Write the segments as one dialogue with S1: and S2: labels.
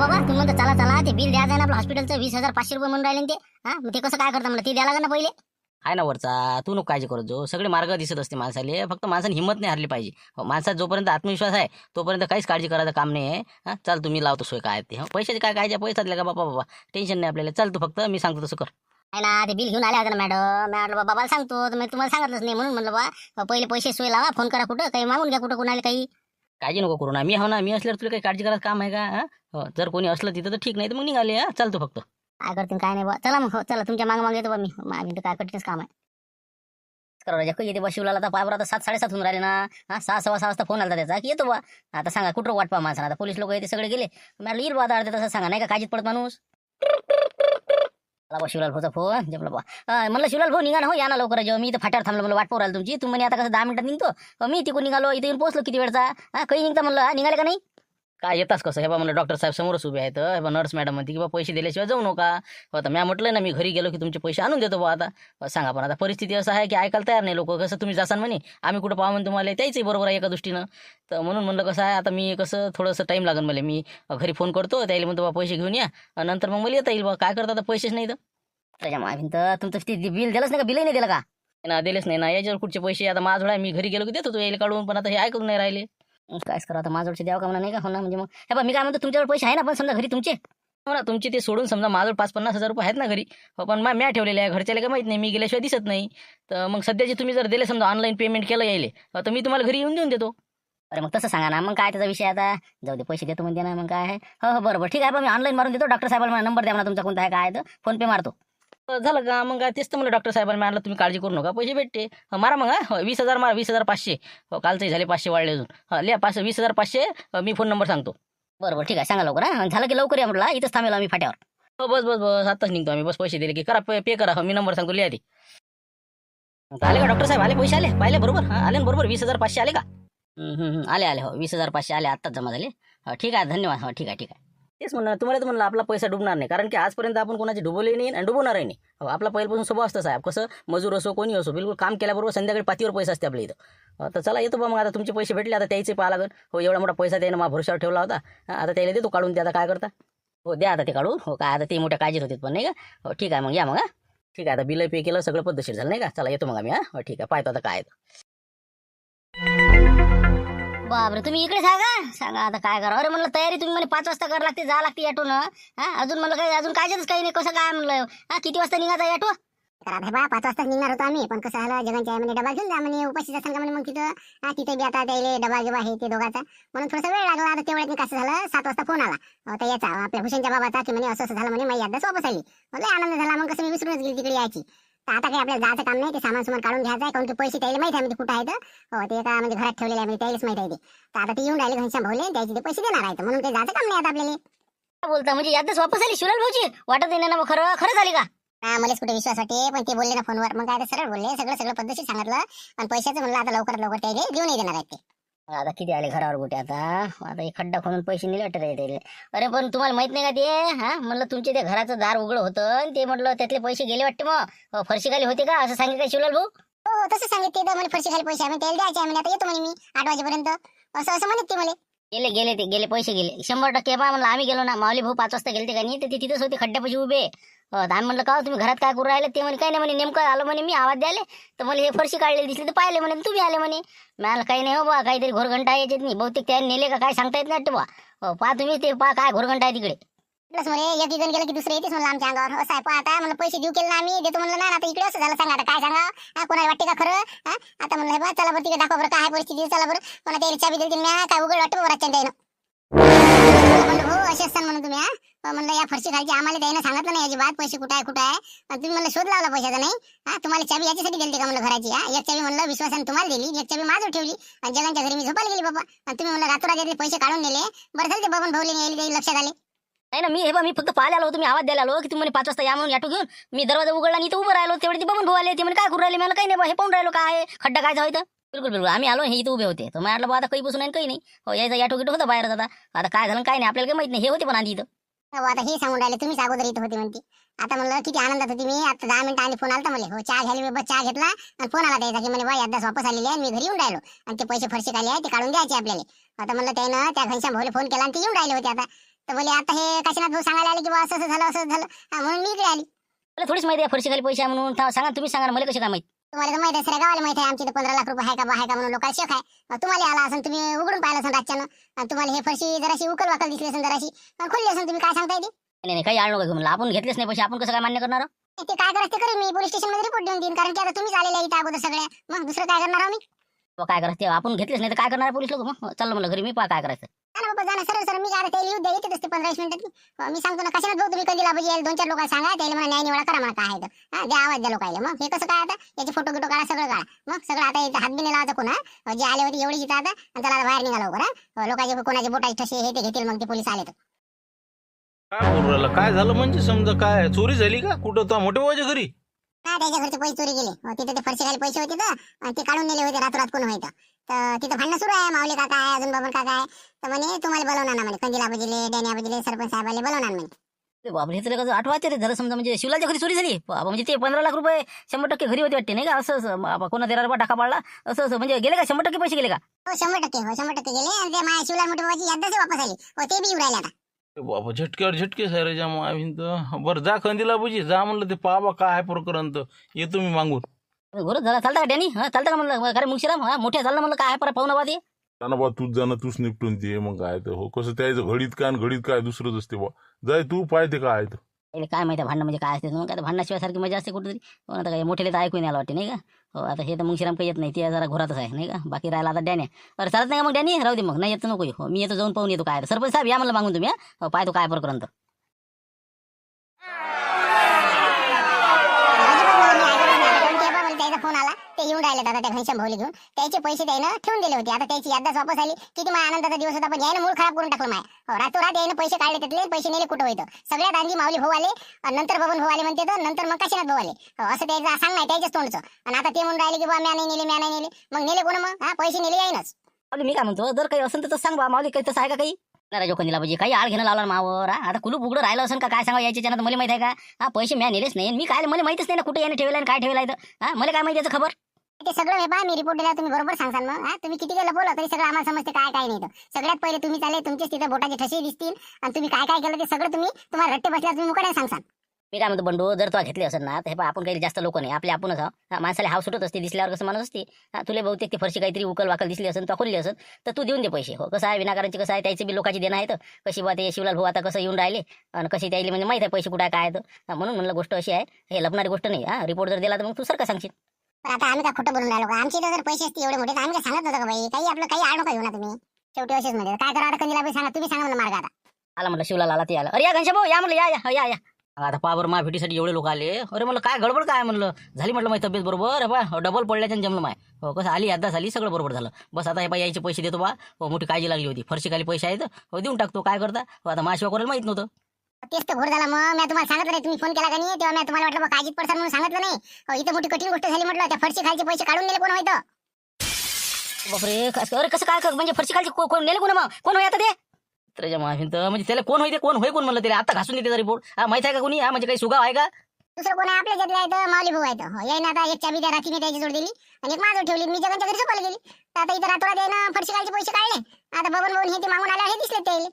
S1: बाबा तुम्ही म्हणता चला चला ते बिल द्यायचं आहे ना आपलं हॉस्पिटलचं 20,500 रुपये म्हणून राहिले ना ते. मग ते कसं काय करता म्हणलं ते द्यायला लागेल ना पहिले.
S2: आहे ना वरचा, तू नको काळजी करत जो, सगळे मार्ग दिसत असते माणसाले, फक्त माणसाने हिंमत नाही हरली पाहिजे. माणसात जोपर्यंत आत्मविश्वास आहे तोपर्यंत काहीच काळजी करायचं काम नाही आहे. चल तुम्ही लावतो सोय काय ते. पैशाचे काय कायच्या पैसात का बाबा बाबा टेन्शन नाही आपल्याला. चल तू फक्त मी सांगतो तसं कर.
S1: आहे ना ते बिल घेऊन आले होते ना मॅडम. मॅडम बाबाला सांगतो तर मी तुम्हाला सांगितलंच नाही म्हणून म्हणलं बा पहिले पैसे सोय लावा, फोन करा कुठं काही मागून घ्या कुठं कोणाला काही.
S2: काळजी नको करू ना, मी हो ना, मी असल्यावर तुला काही काळजी करायचं काम आहे का? जर कोणी असलं तिथं तर ठीक, नाही तर मग निघाले. चल तू फक्त.
S1: काय करतील काय नाही बा. चला मग चला तुमच्या मागं येतो बा मी. माझं तर काय कठीणच काम आहे. करा राजा येते बा शिवला आता पायवर आता 7-7:30 होऊन राहिले ना. 6:15 वाजता फोन आला त्याचा की येतो बा. आता सांगा कुठं वाट पा माणसाला. आता पोलीस लोक येते सगळे गेले. मला येईल बा दाडते तसं सांगा नाही का काळजीत पडत माणूस. शिवलाल भाऊचा फोन जपला बा. म्हणलं शिवलाल भाऊ निघा ना हो, या ना लवकर जेव्हा मी इथं फाट्यावर थांबलो. मला वाट पाहू राहिली तुमची. तुम्ही आता कसं 10 मिनिटात निघतो. मी तिकडून निघालो इथे येऊन पोहोचलो किती वेळचा. काही निघता म्हणलं निघाले का नाही.
S2: काय येताच कसं हे बा म्हणलं डॉक्टर साहेब समोरच उभे आहेत. हे बा नर्स मॅडम म्हणते की बा पैसे दिल्याशिवाय जाऊ नका. आता मी म्हटलं ना मी घरी गेलो की तुमचे पैसे आणून देतो बा. आता सांगा पण आता परिस्थिती असं आहे की ऐकायला तयार नाही लोक. कसं तुम्ही जासान म्हणे आम्ही कुठं पाहा म्हणून तुम्हाला त्याचंही बरोबर आहे एका दृष्टीनं. तर म्हणून म्हणलं कसं आहे आता मी कसं थोडंसं टाईम लागेल मला. मी घरी फोन करतो त्याला म्हणतो बा पैसे घेऊन या, नंतर मग मला येता येईल बा. काय करता आता पैसेच नाही तर
S1: त्याच्या मागून तर तुमचं ते बिल दिलंच नाही का. बिलही नाही दिलं का.
S2: ना दिलेच नाही ना. याच्यावर कुठचे पैसे आता माझोड आहे. मी घरी गेलो की देतो तो यायला काढून, पण आता हे ऐकून नाही राहिले.
S1: कायच करा आता माझ्यावरचे द्यावं का म्हणा नाही का होणार म्हणजे मग हे बा मी काय म्हणतो तुमच्यावर पैसे आहे ना पण समजा घरी तुमचे.
S2: हो ना तुमचे ते सोडून समजा माझं 5-50 हजार रुपये आहेत ना घरी. पण म्या ठेवलेले आहे. घरच्याला काही माहित नाही, मी गेल्याशिवाय दिसत नाही. तर मग सध्याचे तुम्ही जर दिले समजा ऑनलाईन पेमेंट केलं यायले तर मी तुम्हाला घरी येऊन देऊन देतो.
S1: अरे मग तसं सांगा ना. मग काय त्याचा विषय आता जाऊ दे पैसे देतो म्हणजे ना मग काय आहे. हो बरोबर ठीक आहे बा मी ऑनलाईन मारून देतो. डॉक्टर साहेबांना नंबर द्या म्हणा तुमचा कोणता आहे काय तर फोन पे मारतो.
S2: झालं का मग काय तेच तर मला डॉक्टर साहेबांनी आणलं तुम्ही काळजी करू नका पैसे भेटते. मारा मग 20,000 मारा 20,500. कालचंही झाले 500 वाढले अजून. लिहा 20,500 मी फोन नंबर सांगतो.
S1: बरोबर ठीक आहे सांगा लवकर. झालं की लवकर या म्हटलं इथंच थांबेल आम्ही फाट्यावर.
S2: हो बस बस बस आताच निघतो आम्ही. बस पैसे दिले की करा पे करा. मी नंबर सांगतो लिहा. आले का डॉक्टर साहेब आले पैसे आले पाहिले बरोबर. आले ना बरोबर 20,500 आले का.
S1: आले आले हो 20,500 आले आत्ताच जमा झाले. ठीक आहे धन्यवाद. हो ठीक आहे ठीक आहे.
S2: तेच म्हणणं तुम्हाला तर म्हणलं आपला पैसा डुबणार नाही, कारण की आजपर्यंत आपण कोणाची डुबवले नाही आणि डुबवणारही नाही. आपला पहिल्यापासून स्वभाव असतं साहेब. कसं मजूर असो कोणी असो बिलकुल काम केल्याबरोबर संध्याकाळी पातीवर पैसा असते आपल्या इथं. तर चला येतो बा मग. आता तुमचे पैसे भेटले आता त्याचे पाहा लागेल. हो एवढा मोठा पैसा त्याने मा भरोशावर ठेवला होता. आता त्याला देतो काढून. ते आता काय करता. हो द्या आता ते काढून. हो काय आता ते मोठ्या काळजीत होते पण नाही का. हो ठीक आहे मग या मग. ठीक आहे आता बिल पे केलं सगळं पद्धतशीर झालं नाही का. चला येतो मग आम्ही. हो ठीक आहे पाहतो आता काय.
S1: बापरे तुम्ही इकडे सांगा आता काय करा. अरे म्हणलं तयारी तुम्ही म्हणे 5 वाजता करावं लागते जा लागते ऑटो ना. अजून म्हणलं काही अजून कायच काही नाही. कसं काय म्हणलं किती वाजता निघायचा ऑटो.
S3: बा 5 वाजता निघणार होतो आम्ही. पण कसं झालं जगांच्या आहे म्हणे डबा घेऊन जा म्हणे उपाशीचा संघ म्हणे. मग तिथे बी आता त्याला डबा गिबा हे ते दोघाचा म्हणून थोडासा वेळ लागला. आता तेवढ्यात कसं झालं 7 वाजता फोन आला तर याचा आपल्या हुसेनच्या बाबाचा की म्हणे असं झालं म्हणे माझी यादच वापस आली. मला आनंद झाला. मग कसं मी विसरूनच गेली तिकडे यायची. तर आता काही आपल्याला जायचं काम नाही. ते सामान काढून घ्यायचं आहे. कारण की पैसे त्याला माहिती आहे म्हणजे कुठं आहेत. हो ते का म्हणजे घरात ठेवलेले आहे म्हणजे त्यालाच माहिती आहे. तर आता ते येऊन राहिले घनश्याम भाऊले त्याचे ते पैसे देणार आहेत म्हणून काही जायचं काम नाही आता आपल्याला.
S1: बोलता म्हणजे यादच वापस आली शिवलाल भाऊची. वाटत नाही ना मग खरं झाली का.
S3: मलाच कुठे विश्वास वाटते. पण ते बोलले ना फोनवर मग काय सरळ बोलले. सगळं पद्धतशीर सांगितलं. आणि पैशाचं म्हणलं आता लवकरात लवकर त्याला घेऊन देणार आहेत ते.
S1: आता किती आले घरावर कुठे आता एक खड्डा खोदून पैसे नेले वाटत. अरे पण तुम्हाला माहित नाही का ते म्हणलं तुमचे ते घराचं दार उघड होतं ते म्हटलं त्यातले पैसे गेले वाटते. मग फरशी खाली होते का असं सांगितलं शिवलाल भाऊ.
S3: हो तसं सांगितले तर मला फरशी खाली पैसे आहे त्याला द्यायचे आहे म्हणे. आता येतो म्हणे मी 8 वाजेपर्यंत असं म्हणत ते मला.
S1: गेले पैसे गेले 100% पहा म्हणलं. आम्ही गेलो ना माऊली भाऊ 5 वाजता गेले ते का नाही ते तिथंच होते खड्ड्यापाशी उभे. आम्ही म्हणलं का तुम्ही घरात काय करू राहिले. ते म्हणे काही नाही म्हणे नेमकं आलो म्हणे मी आवाज द्यायला तर मला हे फरशी काढलेली दिसली तर पाहिले म्हणे तुम्ही आले म्हणे. मला काही नाही हो बा काहीतरी घोरघंटा यायचे नाही बहुतेक त्याने नेले का काय सांगता येत नाही बा. पहा तुम्ही ते पहा काय घोरघंटा आहे तिकडे.
S3: प्लस म्हणे एक जण गेलं की दुसरं येतेच म्हणलं आमच्या अंगावर. असं आहे पहा आता म्हणलं पैसे देऊ केलं ना आम्ही देतो म्हणलं ना. आता इकडे असं झालं सांगा आता काय सांगा. कोणाला वाटते का खरं. आता म्हणलं बा चला बरं तिकडे दाखवा बरं काय परिस्थिती. चला बरं कोणा त्याला चाबी दिली ना काय उघड वाटतं बरं त्यानं. म्हणलं हो असे असतात म्हणून तुम्ही म्हणलं या फरशी खालची आम्हाला त्यानं सांगितलं नाही याची बात पैसे कुठं आहे. तुम्ही म्हणलं शोध लावला पैशाचा नाही. तुम्हाला चाबी याच्यासाठी दिली का म्हणलं घराची. एक चाबी म्हणलं विश्वासाने तुम्हाला दिली एक चाबी माझं ठेवली आणि जगांच्या घरी मी झोपायला गेली बाबा. आणि तुम्ही म्हणलं रातोरात पैसे काढून नेले. बरं झालं ते बबन भाऊले यायला लक्षात आले.
S1: नाही ना मी फक्त पाहायला आलो. तुम्ही आवाज द्यायला आलो की तुम्ही 5 वाजता या म्हणून ऑटो घेऊन. मी दरवाजा उघडला आणि इथं उभं राहिलो. तेवढे ते बबन भाऊ आले. ते म्हणे काय करू राहिले. मला काही नाही हे पाहून राहिलो काय खड्डा काय जाऊ. बिलकुल आम्ही आलो हे इथं उभे होते. तर म्हटलं बा आता काही बसून काही नाही. हो यायचा ऑटो गिटो होता बाहेर. आता काय झालं काय नाही आपल्याला काही माहित नाही. हे होते पण आधी इथं.
S3: आता हे सांगून राहिले तुम्हीच अगोदर इथं होते म्हणते. आता म्हणलं किती आनंदात होती मी. आता 10 मिनिटं आणि फोन आला मला. हो चहा घ्यायला बस चहा घेतला आणि फोन आला द्यायचा की म्हणे बा यादच वापस आलेली आहे मी घरी येऊन राहिलो आणि ते पैसे फरशी खाली आहे ते काढून द्यायचे आपल्याला. आता म्हणलं त्यानं त्या घनश्याम भाऊला फोन केला आणि ते येऊन राहिले होते. आता तर बोले आता हे काशीनाथ भाऊ सांगायला आले की बा असं असं झालं असं झालं म्हणून मी इकडे आली.
S1: मला थोडीच माहिती आहे फरशी खाली पैसे आहे म्हणून. सांगा तुम्ही सांगा ना, मला कशी काय माहिती.
S3: तुम्हाला तर माहिती आहे सगळ्या गावाला माहिती आहे आमची तर 15 लाख रुपये आहे का म्हणून लोकांना शेख आहे. तुम्हाला आला असेल तुम्ही उघडून पाहिलं असेल रातच्यानं तुम्हाला हे फरशी जराशी उकल वाकल दिसली असेल जराशी पण खोलली असेल तुम्ही काय सांगताय ते.
S1: नाही काही आळ नका म्हणलं, आपण घेतलेच नाही पैसे, आपण कसं काय मान्य करणार.
S3: ते काय करायचं ते करेन मी पोलीस स्टेशन मध्ये रिपोर्ट देऊन देईन कारण की आता तुम्हीच आलेले इथं अगोदर सगळ्या मग दुसरं काय करणार आम्ही.
S1: काय करायचं ते आपण घेतलेच नाही तर काय करणार पोलीस लोक. मग चाललं मला घरी, मी काय करायचं.
S3: जाणं बाबा जाणं सरळ मी काय ते लिहून द्या येतेच ते 15-20 मिनिटात मी सांगतो ना काशीनाथ भाऊ तुम्ही कंदीला पाहिजे 2-4 लोकांना सांगा त्याला मला न्याय निवाडा करा मला काय आहे तर द्या आवाज द्या लोकायला. मग हे कसं काय आता याचे फोटो गिटो काढा सगळं काढा मग सगळं आता इथं हात बी लावायचं कोणा जे आले होते एवढी जिथं आता आणि त्याला बाहेर निघाला लवकर लोकांचे कोणाचे बोटाचे ठसे हे ते घेतील मग ते पोलीस आले तर.
S4: काय बोलू राहिला? काय झालं म्हणजे समजा काय चोरी झाली का कुठं तो मोठे बाबाच्या घरी?
S3: हा त्याच्या घरचे पैसे चोरी गेले तिथे ते फरशी खाली पैसे होते तर आणि ते काढून नेले होते रातोरात कोण व्हायचं तर तिथं भांडणं सुरू आहे. माऊली काका आहे अजून बाबन काका आहे तर म्हणे तुम्हाला बोलवणार ना म्हणे कंदीला बजिले डॅनिया बजिले सरपंच साहेबाला बोलवणार म्हणे.
S1: बापरे, हे तर कसं आठवायचे रे झालं समजा. म्हणजे शिवलालच्या घरी चोरी झाली बाबा, म्हणजे ते 15 लाख रुपये 100% घरी होते वाटते नाही का. असं कोणा तेरा रुपये टाका पाडला असं म्हणजे गेले का 100% पैसे गेले का.
S3: हो 100% गेले आणि ते माझ्या शिवलाल मोठे बाबाची यादच वापस आली ते बी येऊ राहिले आता.
S4: बाबा झटक्यावर झटके सायराच्या मावीन तर बरं जा कंदीला बुजी जा म्हणलं ते पाबा काय आहे प्रकरण तर येतो मी मागून.
S1: बरोबर झाला, चालता का डॅनी. चालतं का म्हणलं अरे मुंशीराम मोठ्या झालं म्हणलं काय परत पाहुणा बादी.
S5: ना बा तूच जाणं तूच निपटून ते मग काय तर हो कसं त्याचं घडीत काय आणि घडीत काय दुसरंच असते बा जाय तू पाहते काय आहे तर.
S1: काय माहिती भांडणं म्हणजे काय असते मग काय भांडणाशिवाय सारखी मजा असते कुठेतरी. पण आता काय मोठेले तर ऐकून यायला वाटते नाही का. हो आता हे तर मुंशीराम काही येत नाही ते जरा घोरातच आहे नाही का. बाकी राहिला आता डॅनी. अरे चालत नाही का मग डॅनी राहू दे मग नाही येत नको हो मी येतो जाऊन पाहून येतो काय सरपंच साहेब या म्हणलं मागून तुम्ही पाहतो काय प्रकरण तर.
S3: त्याचा फोन आला ते येऊन राहिले दादा त्या घनश्याम भाऊली घेऊन त्याचे पैसे त्यानं ठेवून दिले होते आता त्याची यादच वापस आली किती माझ्या आनंदाचा दिवस होता पण यानं मूळ खराब करून टाकलं माय. रातोरात यानं पैसे काढले त्यातले पैसे नेले कुठं होतं सगळ्यात आधी माऊली भाऊ आले नंतर बबन भाऊ आले म्हणते तर नंतर मग काशीनाथ भाऊ आले असं त्याचं सांग नाही त्याच्याच तोंडचं. आणि आता ते म्हणून राहिले की बा म्या नाही नेले मग नेले कोण मग पैसे नेले येईनच.
S1: मी काय म्हणतो जर काही असेल तर सांग बा माऊली काही तसं आहे का काही. राजो कंदीला पाहिजे काही आळ घेणं लावला मावर. आता कुलूप उघडं राहिलं असेल का काय सांगा याच्या तर मला माहिती आहे का. पैसे म्या नेलेच नाही मी काय मला माहितीच नाही ना कुठे याने ठेवला आणि काय ठेवला इथं मला काय माहिती याचं खबर.
S3: ते सगळं हे पहा मी रिपोर्ट दिला तुम्ही बरोबर सांगसाल मग तुम्ही किती गेलं बोला तरी सगळं आम्हाला समजते काय काय नाही तर. सगळ्यात पहिले तुम्ही चालले तुमचेच तिथे बोटाचे ठसे दिसतील आणि तुम्ही काय काय केलं ते सगळं तुम्हाला रट्टे बसल्या तुम्ही मुकाने सांगसाल.
S1: मी काय म्हणतो बंडू जर तो घेतले असेल ना तर हे आपण काही जास्त लोक नाही आपले आपणच माणसाला हाव सुटत असते दिसल्यावर कसं माणूस असते. तुला बहुतेक ती फरशी काहीतरी उकल वाकल दिसली असेल तो खोलली असेल तर तू देऊन दे पैसे. हो कसं आहे विनाकारांची कसं आहे त्याचे बी लोकांची देणं आहेत कशी बा ते शिवलाल भाऊ आता कसं येऊन राहिले आणि कशी त्याला म्हणजे माहिती आहे पैसे कुठे काय आहेत म्हणून म्हणलं गोष्ट अशी आहे हे लपणारी गोष्ट नाही. रिपोर्ट जर दिला तर मग तू सर का सांगशील.
S3: पण आता आम्ही काय खोटं बोलून राहिलो का आमचे जर पैसे असते एवढे मोठे तर आम्ही काय सांगत नव्हतं का बाई काही आपलं काही आड नका घेऊ ना तुम्ही शेवटी असेच म्हणजे काय करा कंदीला बाई सांगा तुम्ही सांगा मला मार्ग आता.
S1: आला म्हटलं शिवलाल आला ते आला. अरे या घनश्याम भाऊ या म्हणलं या या.
S2: आता पावर मा भेटीसाठी एवढे लोक आले. अरे म्हणलं काय गडबड काय म्हणलं झाली म्हटलं माझी तब्येत बरोबर बा डबल पडल्याच्या जमलं माय. हो कसं आली आता झाली सगळं बरोबर झालं बस आता हे बाई यायचे पैसे देतो बा. हो मोठी काळजी लागली होती फरशी खाली पैसे आहेत हो देऊन टाकतो काय करता. हो आता माशिवा करायला माहित नव्हतं.
S3: तेच तर घोर झाला मग मी तुम्हाला सांगितलं नाही तुम्ही फोन केला का नाही तेव्हा मी तुम्हाला वाटलं काळजीत पडसान म्हणून सांगितलं नाही. इथं मोठी कठीण गोष्ट झाली म्हटलं त्या फरशी खालचे पैसे काढून नेले कोण व्हायचं.
S1: बापरे अरे कसं काय म्हणजे फरशी खालची कोण नेले कोण मग कोण होय आता ते. त्याच्या माहिती तर म्हणजे त्याला कोण होते कोण होय कोण म्हणलं त्याला आता घासून देते रिपोर्ट माहिती आहे का कोणी म्हणजे काही सुगाव आहे का.
S3: दुसरं कोण आहे आपल्या घेतलं आहे तर माऊली भाऊ आहे यायनं आता एक चाबी त्या रात्रीने त्याची जोड दिली आणि एक माझं ठेवली मी जगांच्या घरी झोपायला गेली तर आता इथं रातोरात यायनं फरशी खालचे पैसे काढले आता बबन हे ते मागून आले हे दिसले त्याला.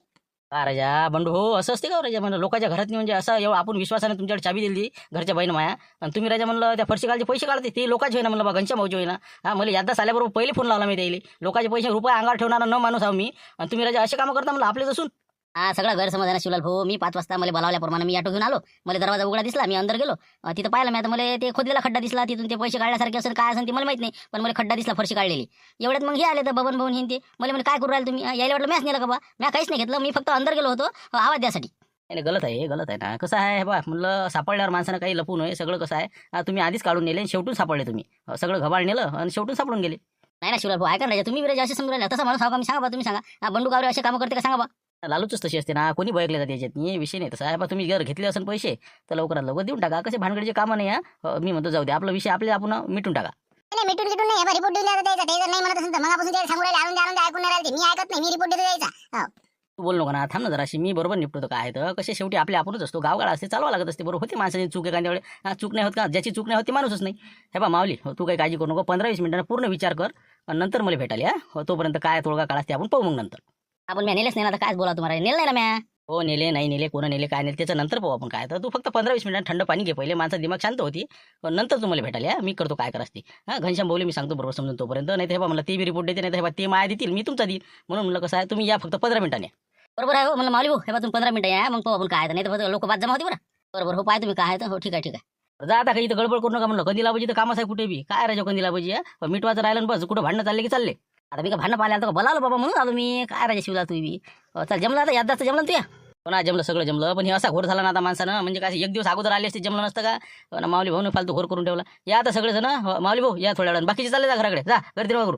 S2: का राजा बंडू हो असं असते का राजा म्हणलं लोकांच्या घरात म्हणजे असं एवढं आपण विश्वासाने तुमच्याकडे चाबी दिली घरच्या बाईनं माया आणि तुम्ही राजा म्हणलं त्या फरशी खालचे पैसे काढते ते लोकांचे होईना म्हणलं बा घनच्या भाऊचे होईना मला यादा आल्याबरोबर पहिले फोन लावला मी द्यायला लोकांचे पैसे रुपये अंगावर ठेवणारा न माणूस आहो मी आणि तुम्ही राजा असे कामं करता म्हणलं आपले असून.
S1: सगळा गैरसमज आहे ना शिवलाल भाऊ. मी 5 वाजता मला बोलावल्याप्रमाणे मी ऑटो घेऊन आलो मला दरवाजा उघडा दिसला मी अंदर गेलो तिथं पाहिलं मी आता मला ते खोदलेला खड्डा दिसला तिथून ते पैसे काढल्यासारखे असेल काय असेल ते मला माहित नाही पण मला खड्डा दिसला फरशी काढलेली एवढ्यात मग हे आले तर बबन भाऊन हे ते मला काय करू राहिले तुम्ही यायला वाटलं मॅच नेलं का बा मी काहीच नाही घेतलं मी फक्त अंदर गेलो होतो आवाज द्यासाठी.
S2: नाही गलत आहे ना कसं आहे बा म्हणलं सापडल्यावर माणसानं काही लपून आहे सगळं कसं आहे तुम्ही आधीच काढून नेले आणि शेवटून सापडले तुम्ही सगळं घबाळ नेलं आणि शेवटून सापडून गेले.
S1: नाही ना शिवलाल भाऊ ऐका राजा तुम्ही राजा असे समजून राहिले तसं म्हणून सांगा मी सांगा बा तुम्ही सांगा बंडू गावरे असे कामं करते का सांगा बा.
S2: लालूच तशी असते ना कोणी बघले जाते याच्यात नाही विषय नाही तसा आहे बा तुम्ही जर घेतले असेल पैसे तर लवकरात लवकर देऊन टाका कसे भानगडीचे कामं नाही मी म्हणतो जाऊ दे आपला विषय आपले आपण मिटून टाका.
S3: नाही मिटून गिटून नाही रिपोर्ट दिला द्यायचा ते जर नाही म्हणत असेल तर मगापासून त्याला सांगू राहिले आणून ऐकून नाही राहिले मी ऐकत नाही मी रिपोर्ट देतो द्यायचा.
S2: तू बोल नका ना थांब ना जराशी मी बरोबर निपटतो काय तर कसे शेवटी आपले आपणच असतो गावगाडा असते चालवा लागत असते बरोबर होती माणसाची चूक आहे कांद्यावेळे चूक नाही होत का ज्याची चूक नाही होती माणूसच नाही. हे बा माऊली तू काही काळजी करू नको 15-20 मिनिटांना पूर्ण विचार कर आणि नंतर मला भेटायला तोपर्यंत काय तोडगा काढा ते आपण पाहू मग नंतर.
S1: आपण मी नेलच नाही ना आता काय बोला तुम्हाला नेलं नाही ना म्या
S2: हो नेले नाही नेले कोण नेले काय नेले त्याचं नंतर पाहू आपण काय तर तू फक्त 15-20 मिनिटात थंड पाणी घे पहिले माणसं दिमाग शांत होती नंतर तुम्हाला भेटायला या मी करतो काय करास ते हां घनश्याम भाऊले मी सांगतो बरोबर समजून तोपर्यंत नाही तर हे बा मला ते बी रिपोर्ट देते नाही तर हे बा ते माया देतील मी तुमचा देईल म्हणून म्हणलं कसं आहे तुम्ही या फक्त 15 मिनिटांनी
S1: बरोबर आहे हो म्हणलं माऊली भाऊ हे बा तुम्ही 15 मिनिटं या मग पाहू आपण काय तर नाही तर लोक बाद जमा होती बरं बरोबर हो पाय तुम्ही काय तर हो ठीक आहे ठीक आहे
S2: जा आता काही इथं गडबड करू नका म्हणलं कंदी लावायची तर कामच आहे कुठे बी काय राहायचं कंदी लावायची मिठवाचं राहिलं बस कुठं भांडणं चालले की चालले आता मी काय भांडणं पाहिलं तर बोलावलं बाबा म्हणून आलो मी काय राजा शिवला तुम्ही बी चल जमलं आता यादास्त जमलं ना तुया हो ना जमलं सगळं जमलं पण हे असा घोर झाला ना आता माणसानं म्हणजे काय एक दिवस अगोदर आले असते जमलं नसतं का ना माऊली भाऊने फालतू घोर करून ठेवला या आता सगळेजण माऊली भाऊ या थोड्या वेळानं बाकीचे चालले जा घराकडे जा गर्दी करू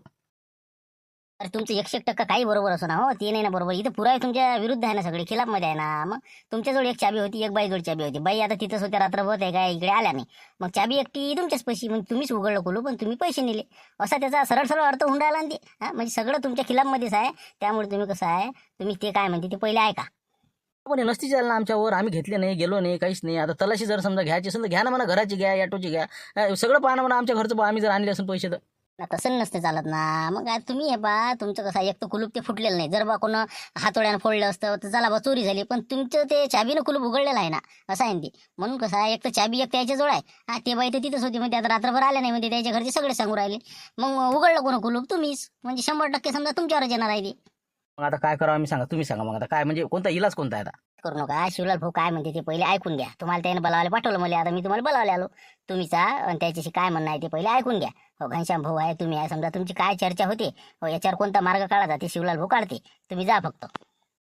S1: अरे तुमचं 100% काही बरोबर असो ना हो ते नाही ना बरोबर इथं पुरावे तुमच्या विरुद्ध आहे ना सगळे खिलाफमध्ये आहे ना मग तुमच्याजवळ एक चाबी होती एक बाईजवळ चाबी होती बाई आता तिथंच होत्या रात्रभर आहे काय इकडे आल्या नाही मग चाबी एकटी तुमच्याच पैसे मग तुम्हीच उघडलं खोलू पण तुम्ही पैसे नेले असा त्याचा सरळ सरळ अर्थ होऊन राहिला ना ते म्हणजे सगळं तुमच्या खिलाफमध्येच आहे त्यामुळे तुम्ही कसं आहे तुम्ही ते काय म्हणते ते पहिले ऐका
S2: पण हे नसती चाललं आमच्यावर आम्ही घेतले नाही गेलो नाही काहीच नाही आता तलाशी जर समजा घ्यायची असेल तर घ्या ना म्हणा घराची घ्या ऑटोची घ्या सगळं पाहणं म्हणा आमच्या घरचं आम्ही जर आणले असेल पैसे तर
S1: ना तसं नसते चालत ना मग आता तुम्ही हे बा तुमचं कसं आहे, एक तर कुलूप ते फुटलेलं नाही जर बा कोण हातोड्यानं फोडलं असतं तर चला बा चोरी झाली पण तुमचं ते चाबीनं कुलूप उघडलेलं आहे ना असं आहे ना ते म्हणून कसं आहे एक तर चाबी एक त्याच्याजवळ आहे हा ते बाई तर तिथंच होती म्हणजे आता रात्रभर आले नाही म्हणजे त्याच्या घरचे सगळे सांगू राहिले मग उघडलं कोण कुलूप तुम्हीच म्हणजे 100% समजा तुमच्यावरच येणार आहे ते
S2: मग आता काय करावं आम्ही सांगा तुम्ही सांगा मग आता काय म्हणजे कोणता इलाज कोणता आहे आता
S1: करू नका शिवलाल भाऊ काय म्हणते ते पहिले ऐकून घ्या तुम्हाला त्याने बोलावायला पाठवलं मला आता मी तुम्हाला बोलावले आलो तुम्हीचा आणि त्याच्याशी काय म्हणणं आहे ते पहिले ऐकून घ्या हो घनश्याम भाऊ आहे तुम्ही आहे समजा तुमची काय चर्चा होते हो याच्यावर कोणता मार्ग काढायचा ते शिवलाल भाऊ काढते तुम्ही जा फक्त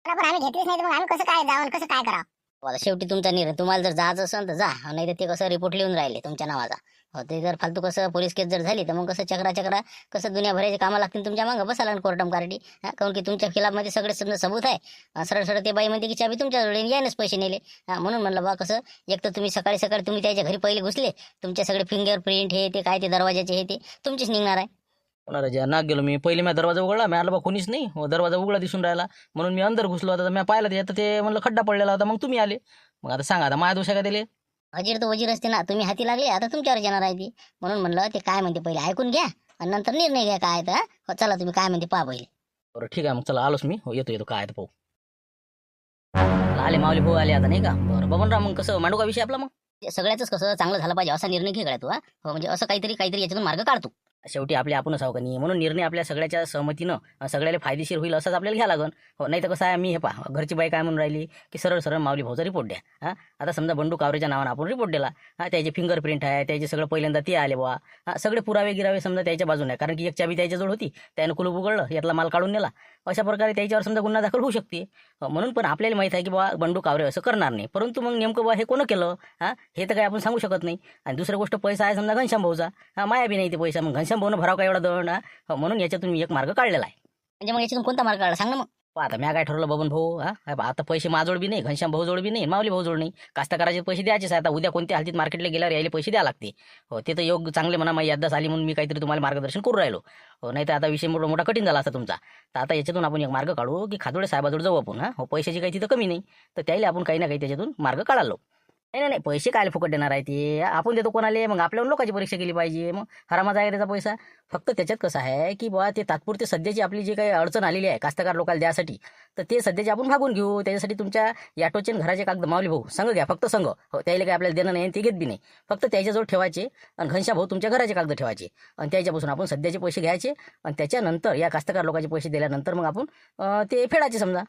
S3: पण आम्ही घेतलीच नाही तर मग आम्ही कसं काय जाऊन कसं काय करावं
S1: आता शेवटी तुमचा निर्णय तुम्हाला जर जायचं असेल तर जा नाही तर ते कसं रिपोर्ट लिहून राहिले तुमच्या नावाचा हो ते जर फालतू कसं पोलीस केस जर झाली तर मग कसं चक्रा कसं दुनिया भरायचे कामं लागतील तुमच्या मागं बसायला कोर्टम कार्डी कारण की तुमच्या खिलाफमध्ये सगळे समजा सबूत आहे सरळ सरळ ते बाई म्हणते की चाबी तुमच्याजवळ यायनच पैसे नेले म्हणून म्हणलं बा कसं एक तर तुम्ही सकाळी तुम्ही त्याच्या घरी पहिले घुसले तुमचे सगळे फिंगरप्रिंट हे ते काय ते दरवाजाचे हे ते तुमचेच निघणार आहे
S2: होणार राजा नाक गेलो मी पहिले मी दरवाजा उघडला मी आलो बा कोणीच नाही हो दरवाजा उघडा दिसून राहिला म्हणून मी अंदर घुसलो आता मी पाहिलं ते तर ते म्हणलं खड्डा पडलेला होता मग तुम्ही आले मग आता सांगा आता माझ्या दोष का दिले
S1: वजीर तर वजीर असते ना तुम्ही हाती लागले आता तुमच्यावर येणार आहे ती म्हणून म्हणलं ते काय म्हणते पहिले ऐकून घ्या आणि नंतर निर्णय घ्या काय तर हो चला तुम्ही काय म्हणते पहा पहिले
S2: बरं ठीक आहे मग चला आलोच मी हो येतो काय तर पाहू आले माऊली भाऊ आले आता नाही का बरं बबनराव मग कसं मांडू का विषय आपला मग
S1: ते सगळ्याच कसं चांगलं झालं पाहिजे असा निर्णय घे तू हो म्हणजे असं काहीतरी याच्यातून मार्ग काढतो
S2: शेवटी आपले आपणच आहो का नाही म्हणून निर्णय आपल्या सगळ्याच्या सहमतीनं सगळ्याला फायदेशीर होईल असंच आपल्याला घ्या लागन हो नाही तर कसं आहे मी हे पहा घरची बाई काय म्हणून राहिली की सरळ सरळ माऊली भाऊचा रिपोर्ट द्या हां आता समजा बंडू कावरेच्या नावानं आपण रिपोर्ट दिला त्याचे फिंगरप्रिंट आहे त्याचे सगळं पहिल्यांदा ते आले बुवा सगळे पुरावे गिरावे समजा त्याच्या बाजूने आहे कारण की एक चाबी त्याच्याजवळ होती त्यानं कुलूप उघडलं यातला माल काढून नेला अशा प्रकारे त्याच्यावर समजा गुन्हा दाखल होऊ शकते म्हणून पण आपल्याला माहीत आहे की बाबा बंडू कावरे असं करणार नाही परंतु मग नेमकं बा हे कोण केलं हे तर काही आपण सांगू शकत नाही आणि दुसरी गोष्ट पैसा आहे समजा घनश्याम भाऊचा माया बी नाही ते पैसा मग घनश्याम भाऊनं भराव का एवढा दंड म्हणून याच्यातून मी एक मार्ग काढलेला आहे
S1: म्हणजे मग याच्यातून कोणता मार्ग काढला सांग ना मग
S2: आता मी काय ठरवलं बबन भाऊ आता पैसे माझोड बी नाही घनश्याम भाऊ जोड बी नाही माऊली भाऊ जोड नाही कास्तकाराचे पैसे द्यायचेच आता उद्या कोणत्या हालतीत मार्केटला गेल्यावर यायला पैसे द्या लागते हो ते तर योग्य चांगले म्हणा माझी याद्दाच आली म्हणून मी काहीतरी तुम्हाला मार्गदर्शन करू राहिलो हो नाही तर आता विषय मोठा कठीण झाला असता तुमचा तर आता याच्यातून आपण एक मार्ग काढू की खादोडे साहेबाजवळ जाऊ आपण हो पैशाची काही तिथं कमी नाही तर त्याला आपण काही ना काही त्याच्यातून मार्ग काढालो नाही पैसे काय फुकट देणार आहे ते आपण देतो कोणाला मग आपल्यावर लोकांची परीक्षा केली पाहिजे मग हरामाचा आहे त्याचा पैसा फक्त त्याच्यात कसं आहे की बाबा ते तात्पुरते सध्याची आपली जी काही अडचण आलेली आहे कास्तकार लोकांना द्यासाठी तर ते सध्याचे आपण भागून घेऊ त्याच्यासाठी तुमच्या याटोचे घराचे कागद माऊली भाऊ संघ घ्या फक्त संघ हो त्याला काही आपल्याला देणं नाही ते घेत बी नाही फक्त त्याच्याजवळ ठेवायचे आणि घनश्याम भाऊ तुमच्या घराचे कागद ठेवायचे आणि त्याच्यापासून आपण सध्याचे पैसे घ्यायचे आणि त्याच्यानंतर या कास्तकार लोकांचे पैसे दिल्यानंतर मग आपण ते फेडायचे समजा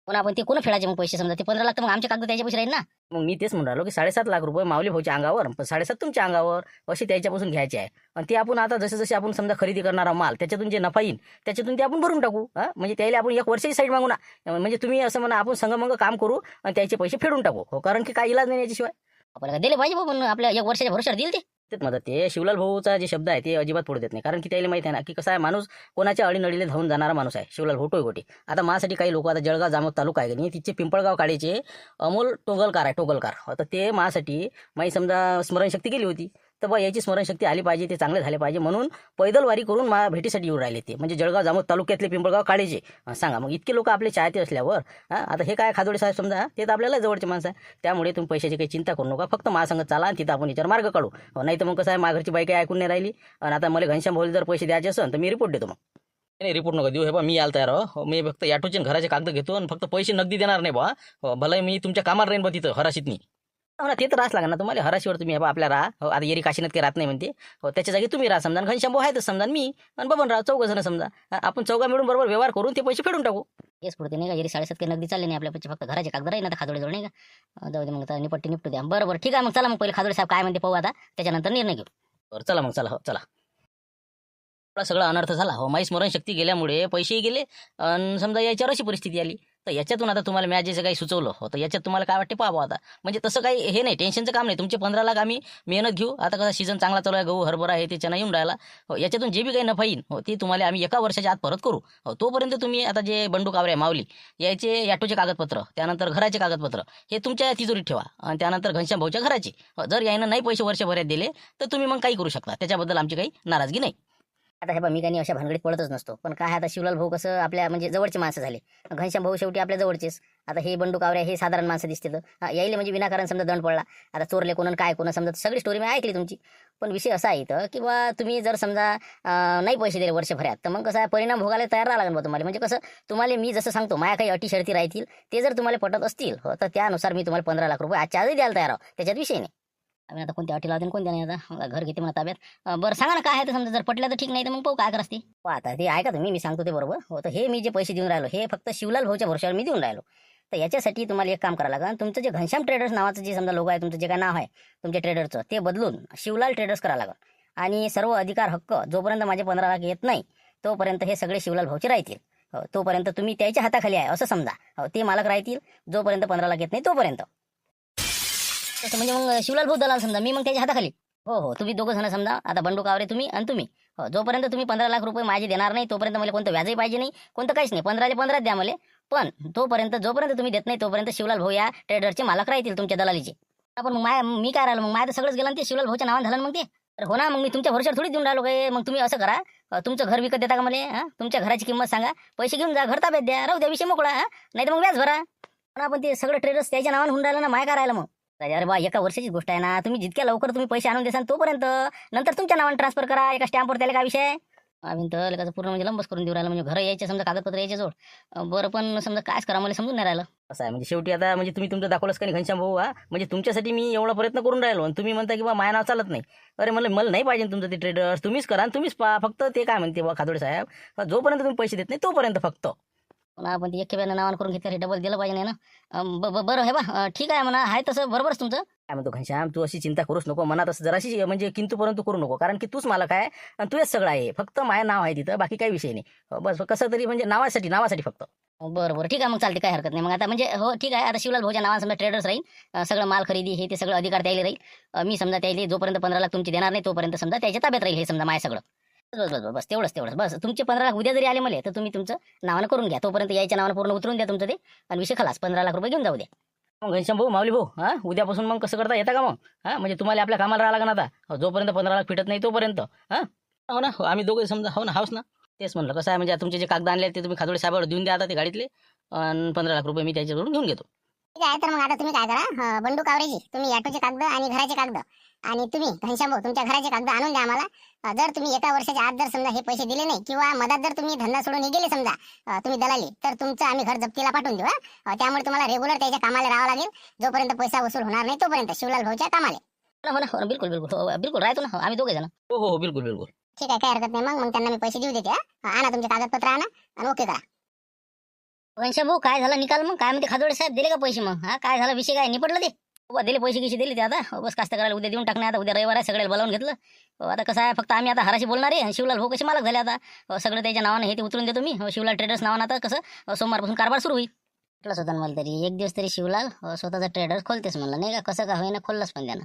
S1: पण आपण ते कोण फेडायचे मग पैसे समजा ते 15 लाख तर मग आमचे कागद त्याच्या पैसे राहील ना
S2: मग मी तेच म्हणून राहिलो की 7.5 लाख रुपये माऊली भाऊच्या अंगावर पण 7.5 तुमच्या अंगावर असे त्याच्यापासून घ्यायचे आहे आणि ते आपण आता जसे आपण समजा खरेदी करणारा माल त्याच्यातून जे नफा येईल त्याच्यातून ते आपण भरून टाकू म्हणजे त्याला आपण 1 वर्षाची साईड मागू ना म्हणजे तुम्ही असं म्हणा आपण संगमंग काम करू आणि त्याचे पैसे फेडून टाकू हो कारण की काय इलाज नाही याच्याशिवाय
S1: आपल्याला दिले पाहिजे पण आपल्या 1 वर्षाच्या भरोश्यावर दिल ते
S2: तेच म्हणतात ते शिवलाल भाऊचा जे शब्द आहे ते अजिबात पडू देत नाही कारण की त्याला माहिती आहे ना की कसं आहे माणूस कोणाच्या अडीनडीले धावून जाणारा माणूस आहे शिवलाल भाऊ टोयगोटे आता माझ्यासाठी काही लोक आता जळगाव जामोद तालुका आहे की नाही तिचे पिंपळगाव काळेचे अमोल टोगलकार आता ते माझ्यासाठी माझी समजा स्मरणशक्ती गेली होती तर बा याची स्मरणशक्ती आली पाहिजे ते चांगले झाले पाहिजे म्हणून पैदल वारी करून भेटीसाठी येऊन राहिले ते म्हणजे जळगाव जामोद तालुक्यातले पिंपळगाव काळेचे सांगा मग इतके लोक आपले चाहते असल्यावर आता हे काय खादोडे साहेब समजा ते तर आपल्याला जवळचे माणसं आहे त्यामुळे तुम्ही पैशाची काही चिंता करू नका फक्त महासंघ चाला आणि तिथं आपण याच्यावर मार्ग काढू नाही तर मग कसं आहे माझ्या घरची बाई काही ऐकून नाही राहिली आणि आता मला घनश्याम भाऊ जर पैसे द्यायचे असेल तर मी रिपोर्ट देतो मग नाही रिपोर्ट नका देऊ. हे बा मी यायला तयार हो. मी फक्त ॲटोचे आणि घराचे कागद घेतो आणि फक्त पैसे नगदी देणार नाही बा. भले मी तुमच्या कामाला राहीन बा तिथं हराशीतनी. हो ना, ते तर राहच लागणार ना तुम्हाला. हराशीवर तुम्ही हे बा आपल्या राहा. हो, आता येरी काशीनाथ काही राहत नाही म्हणते. हो, त्याच्या जागी तुम्ही राहा समजा. घनश्याम भाऊ आहेतच समजा, मी आणि बबन राहा, चौघजण समजा. आपण चौघा मिळून बरोबर व्यवहार करून ते पैसे फेडून टाकू.
S1: केस पुढते नाही का, जरी 7.5 काही नगदी चालले नाही आपल्या पैसे, फक्त घराचे कागद राहील आता खादोडे जवळ नाही का. जाऊ दे मग आता निपट्टी निपटू द्या. बरोबर ठीक आहे मग चला मग पहिले खादोडे साहेब काय म्हणते पाहू आता, त्याच्यानंतर निर्णय घेऊ.
S2: बरं चला मग चला. हो चला. आपला सगळा अनर्थ झाला. हो, माझी स्मरणशक्ती गेल्यामुळे पैसेही गेले आणि समजा याच्यावर अशी परिस्थिती आली. तर याच्यातून आता तुम्हाला मी जे काही सुचवलं हो, तर याच्यात तुम्हाला काय वाटते पाहावं आता. म्हणजे तसं काही हे नाही, टेन्शनचं काम नाही. तुमचे 15 लाख आम्ही मेहनत घेऊ. आता कसं सीझन चांगला चालू आहे, गहू हरभरा आहे त्याच्यानं येऊन राहिला. हो, याच्यातून जे बी काही नफा येईल हो, ते तुम्हाला आम्ही एका वर्षाच्या आत परत करू. हो, तोपर्यंत तुम्ही आता जे बंडू कावरे माऊली याचे ॲटोचे कागदपत्र, त्यानंतर घराचे कागदपत्र हे तुमच्या तिजोरीत ठेवा आणि त्यानंतर घनश्याम भाऊच्या घराचे. हो, जर यानं नाही पैसे वर्षभरात दिले तर तुम्ही मग काही करू शकता. त्याच्याबद्दल आमची काही नाराजगी नाही.
S1: आता हे बा मी काही अशा भानगडीत पडतच नसतो, पण काय आता शिवलाल भाऊ कसं आपल्या म्हणजे जवळचे माणसं झाले. घनश्याम भाऊ शेवटी आपल्या जवळचेच. आता हे बंडू कावरे हे साधारण माणसं दिसते तर यायले म्हणजे विनाकारण समजा दंड पडला. आता चोरले कोण काय कोण समजा सगळी स्टोरी मी ऐकली तुमची. पण विषय असा आहे इथं की बा तुम्ही जर समजा नाही पैसे दिले वर्षभरात, तर मग कसं आहे परिणाम भोगायला तयार राहा लागेल बा तुम्हाला. म्हणजे कसं तुम्हाला मी जसं सांगतो माझ्या काही अटी शर्ती राहतील, ते जर तुम्हाला पटत असतील हो, तर त्यानुसार मी तुम्हाला 15 लाख रुपये आजच्या आजही द्यायला तयार आहो. त्याच्यात विषय नाही. आम्ही आता कोणत्या अटी लावते कोणत्या नाही. आता घर घेते मला ताब्यात. बरं सांगा ना काय आहे तर समजा जर पटलं तर ठीक, नाही तर मग पाहू काय करत असते. आता ते ऐका तुम्ही, मी सांगतो ते बरोबर हो. तर हे मी जे पैसे देऊन राहिलो हे फक्त शिवलाल भाऊच्या भरोश्यावर मी देऊन राहिलो. तर याच्यासाठी तुम्हाला एक काम करावं लागेल. तुमचं जे घनश्याम ट्रेडर्स नावाचं जे समजा लोगो आहे, तुमचं जे काय नाव आहे तुमच्या ट्रेडरचं, ते बदलून शिवलाल ट्रेडर्स करावं लागेल. आणि सर्व अधिकार हक्क जोपर्यंत माझे 15 लाख येत नाही तोपर्यंत हे सगळे शिवलाल भाऊचे राहतील. हो, तोपर्यंत तुम्ही त्याच्या हाताखाली आहे असं समजा. हो, ते मालक राहतील जोपर्यंत 15 लाख येत नाही तोपर्यंत. तसं म्हणजे मग शिवलाल भाऊ दलाल समजा, मी मग त्याच्या हाताखाली. हो, तुम्ही दोघं जण समजा. आता बंडू कावरे तुम्ही आणि तुम्ही. हो, जोपर्यंत तुम्ही 15 लाख रुपये माझे देणार नाही तोपर्यंत मला कोणतं व्याजही पाहिजे नाही, कोणतं काहीच नाही. 15चे 15 द्या मला. पण जोपर्यंत तुम्ही देत नाही तोपर्यंत शिवलाल भाऊ या ट्रेडरचे मालक राहतील तुमच्या दलालीचे. आपण मग मी काय राहिलो, मग माझं सगळंच गेलं आणि ते शिवलाल भाऊच्या नावानं झालं मग ते. तर हो ना, मग मी तुमच्या भरोश्यावर थोडी देऊन राहिलो काय. मग तुम्ही असं करा, तुमचं घर विकत देता का मला. तुमच्या घराची किंमत सांगा, पैसे घेऊन जा, घर ताब्यात द्या, राहू द्या, विषय मोकळा. नाही तर मग व्याज भरा. पण ते सगळं ट्रेडर्स त्याच्या नावानं होऊन राहिलं ना, माय काय राहिलं मग. अरे बा एका वर्षाची गोष्ट आहे ना. तुम्ही जितक्या लवकर तुम्ही पैसे आणून देसान तोपर्यंत, नंतर तुमच्या नावाने ट्रान्सफर करा एका स्टॅम्पवर. त्याला काय विषय. आम्ही तर लेखाचं पूर्ण म्हणजे लंबच करून देऊ राहिलं. म्हणजे घर यायचे समजा कागदपत्र यायचे जोड. बरं पण समजा कायच करा मला समजून नाही राहिलं.
S2: असं आहे म्हणजे शेवटी आता म्हणजे तुम्ही तुमचं दाखवलंच का नाही घनश्याम भाऊ. म्हणजे तुमच्यासाठी मी एवढा प्रयत्न करून राहिलो आणि तुम्ही म्हणता की बा माझ्या नाव चालत नाही. अरे मला नाही पाहिजे तुमचं ते ट्रेडर्स. तुम्हीच करा आणि तुम्हीच पहा. फक्त ते काय म्हणते बा खादोडे साहेब, जोपर्यंत तुम्ही पैसे देत नाही तोपर्यंत फक्त.
S1: आपण ते एकेब्यानं नावानं करून घेतलं, डबल दिलं पाहिजे नाही ना. बरं हे बा ठीक आहे म्हणा, आहे तसं बरोबरच तुमचं.
S2: काय म्हणतो घनश्याम, तू अशी चिंता करूच नको मनात. असं जराशी म्हणजे किंतु परंतु करू नको, कारण की तूच मालक आहे आणि तुझेच सगळं आहे. फक्त माझं नाव आहे तिथं, बाकी काही विषय नाही. बस कसं तरी म्हणजे नावासाठी फक्त.
S1: बरं ठीक आहे मग चालते, काय हरकत नाही. मग आता म्हणजे हो ठीक आहे. आता शिवलाल भाऊच्या नावानं समजा ट्रेडर्स राहील, सगळं माल खरेदी हे ते सगळं अधिकार द्यायला राहील. मी समजा त्याला जोपर्यंत 15 लाख तुमचे देणार नाही तोपर्यंत समजा त्याच्या ताब्यात राहील हे समजा माय सगळं. बस तेवढंच. बस तुमचे 15 लाख उद्या जरी आले मला तर तुम्ही तुमचं नावानं करून घ्या. तोपर्यंत यायच्या नावानं पूर्ण उतरून द्या तुमचं ते, आणि विषय खलास. 15 लाख रुपये घेऊन जाऊ द्या.
S2: मग घनश्याम भाऊ माऊली भाऊ उद्यापासून मग कसं करता येतं का मग. म्हणजे तुम्हाला आपल्या कामाला राहा लागणार आता. जोपर्यंत 15 लाख फिटत नाही तोपर्यंत. हो ना, आम्ही दोघे समजा. हो ना, हाऊस ना. तेच म्हणलं कसं आहे म्हणजे तुमचे जे कागद आणले ते तुम्ही खादोडे साहेबावर देऊन द्या आता ते गाडीतले, आणि 15 लाख रुपये मी त्याच्याकडून घेऊन घेतो.
S3: ठीक आहे. तर मग आता तुम्ही काय करा, बंडू कावरेजी तुम्ही ॲटोचे कागद आणि घराचे कागद, आणि तुम्ही घनश्याम भाऊ तुमच्या घराचे कागद आणून द्या आम्हाला. जर तुम्ही एका वर्षाच्या आत जर समजा हे पैसे दिले नाही, किंवा मधात जर तुम्ही धंदा सोडून हे गेले समजा तुम्ही दलाली, तर तुमचं आम्ही घर जप्तीला पाठवून देऊ. त्यामुळे तुम्हाला रेग्युलर त्याच्या कामाला राहावं लागेल. जोपर्यंत पैसा वसूल होणार नाही तोपर्यंत शिवलाल भाऊच्या कामाला.
S1: हो ना बिलकुल राहतो ना आम्ही दोघे जण.
S2: हो बिलकुल.
S3: ठीक आहे, काय हरकत नाही. मग त्यांना मी पैसे देऊ देते. आणा तुमचे कागदपत्र आणा आणि ओके करा.
S1: घनश्याम भाऊ काय झालं निकाल मग, काय म्हणते खादोडे साहेब, दिले का पैसे मग. काय झालं विषय, काय निपटलं ते. दिले पैसे किती दिले ते आता. बस कास्त करायला उद्या देऊन टाकणार. आता उद्या रविवार आहे, सगळ्याला बोलावून घेतलं. आता कसं आहे फक्त आम्ही आता हराशी बोलणार आहे. शिवलाल भाऊ कसे मालक झाले आता. सगळं त्याच्या नावानं हे ते उतरून देतो मी. शिवलाल ट्रेडर्स नावानं आता कसं सोमवारपासून कारभार सुरू होईल. म्हटलं स्वतः मला तरी एक दिवस तरी शिवलाल स्वतःचा ट्रेडर्स खोलतेस म्हणलं नाही का. कसं का होईना खोललंच पण त्यानं.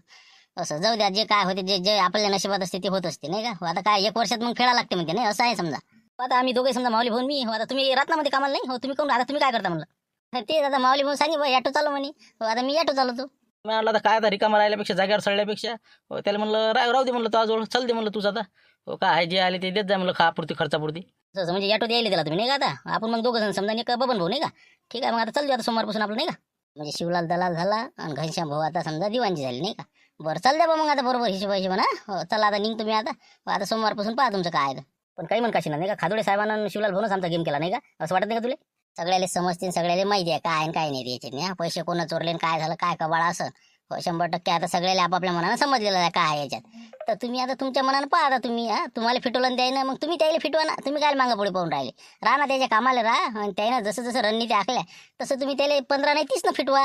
S1: असं जाऊ द्या, जे काय होते जे आपल्या नशिबात असते ते होत असते नाही का. आता काय एक वर्षात मग खेळा लागते म्हणते नाही, असं आहे समजा. आता आम्ही दोघे समजा माऊली भाऊ मी. आता तुम्ही रत्नामध्ये कामाला नाही. तुम्ही कोण आता तुम्ही काय करता म्हणलं. ते आता माऊली भाऊ सांगे बा ॲटो चालू म्हणे. आता मी ॲटो चालवतो.
S2: मी म्हणलं आता काय आता रिकामा राहिल्यापेक्षा जागेवर सडल्यापेक्षा त्याला म्हणलं राहू दे म्हणलं तुझ्याजवळ. चल दे म्हणलं तुझं आता. काय जे आले ते देत जा म्हणलं खापुरती खर्चापुरती.
S1: तसं म्हणजे ॲटो द्यायला दिला तुम्ही नाही का. आता आपण मग दोघं जण समजा एक बबन भाऊ नाही का. ठीक आहे मग आता चालू आता सोमवारपासून आपलं नाही का. म्हणजे शिवलाल दलाल झाला आणि घनश्याम भाऊ आता समजा दिवाणजी झाली नाही का. बरं चाल द्या मग आता बरोबर हिशोब म्हणा. चला आता निघ तुम्ही आता सोमवारपासून पहा तुमचं काय. पण काही म्हण काशी नाही का, खादोडे साहेबांना आणि शिवलाल भाऊनच आमचा गेम केला नाही का, असं वाटत नाही का तुला? सगळ्याला समजतील, सगळ्याला माहिती आहे काय आणि काय नाही याच्यात नाही. पैसे कोण चोरले आणि काय झालं काय कबाळ असं 100% आता सगळ्याला आपापल्या मनानं समजलेलं आहे काय आहे याच्यात. तर तुम्ही आता तुमच्या मनानं पहा, आता तुम्ही तुम्हाला फिटवलं द्याय मग तुम्ही त्याला फिटवा ना. तुम्ही काय मागं पुढे पाहून राहिले, राहा ना त्याच्या कामाला राहा, आणि त्यानं जसं जसं रणनीती आखल्या तसं तुम्ही त्याला 15 नाही 30 फिटवा.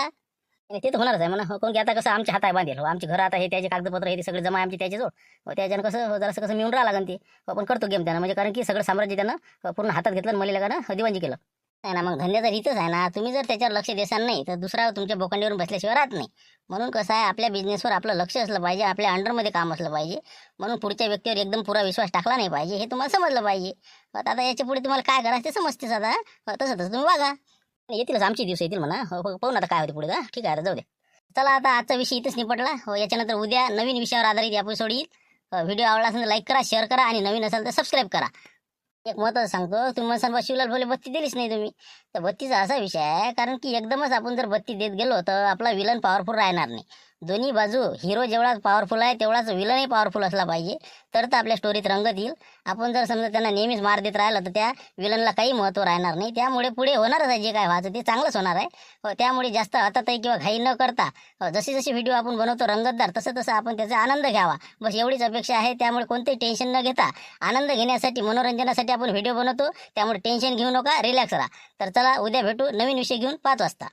S1: आणि ते तर होणारच आहे म्हणा, कोण की आता कसं आमच्या हाताय बांधेल, आमची घरं आता हे त्याचे कागदपत्र हे ते सगळे जमा आहे आमची त्याच्याजवळ, त्याच्यानं कसं जरासं कसं मिळून राहा लागेल ते. आपण करतो गेम त्यानं, म्हणजे कारण की सगळं साम्राज्य त्यानं पूर्ण हातात घेतलं आणि मला लगाना दिवाणजी केलं आहे ना. मग धंद्याचा रीतच आहे ना, तुम्ही जर त्याच्यावर लक्ष देसाल नाही तर दुसरा तुमच्या बोकांडीवरून बसल्याशिवाय राहत नाही. म्हणून कसं आहे, आपल्या बिझनेसवर आपलं लक्ष असलं पाहिजे, आपल्या अंडरमध्ये काम असलं पाहिजे. म्हणून पुढच्या व्यक्तीवर एकदम पुरा विश्वास टाकला नाही पाहिजे, हे तुम्हाला समजलं पाहिजे. आता याच्या पुढे तुम्हाला काय करायचं ते समजतेच आता, तसं तसं तुम्ही वागा. येतीलच आमचे दिवस येतील म्हणा, पाहू ना आता काय होते पुढे. ठीक आहे, आता जाऊ दे. चला आता आजचा विषय इथेच निपटला. याच्यानंतर उद्या नवीन विषयावर आधारित एपिसोड येईल. व्हिडिओ आवडला असेल तर लाईक करा, शेअर करा, आणि नवीन असेल तर सबस्क्राईब करा. एक महत्त्वाचं सांगतो, तुम्ही म्हणसाल शिवलाल भोले बत्ती दिलीच नाही तुम्ही, तर बत्तीचा असा विषय आहे कारण की एकदमच आपण जर बत्ती देत गेलो तर आपला विलन पॉवरफुल राहणार नाही. दोन्ही बाजू हिरो जेवढा पॉवरफुल आहे तेवढाच विलनही पॉवरफुल असला पाहिजे, तर आपल्या स्टोरीत रंगत येईल. आपण जर समजा त्यांना नेहमीच मार देत राहिलं तर त्या विलनला काही महत्त्व राहणार नाही. त्यामुळे पुढे होणारच आहे, जे काय व्हायचं ते चांगलंच होणार आहे. त्यामुळे जास्त हातातही किंवा घाई न करता जशी जशी व्हिडिओ आपण बनवतो रंगतदार, तसं तसं आपण त्याचा आनंद घ्यावा, बस एवढीच अपेक्षा आहे. त्यामुळे कोणतेही टेन्शन न घेता आनंद घेण्यासाठी, मनोरंजनासाठी आपण व्हिडिओ बनवतो. त्यामुळे टेन्शन घेऊ नका, रिलॅक्स राहा. तर चला उद्या भेटू नवीन विषय घेऊन 5 वाजता.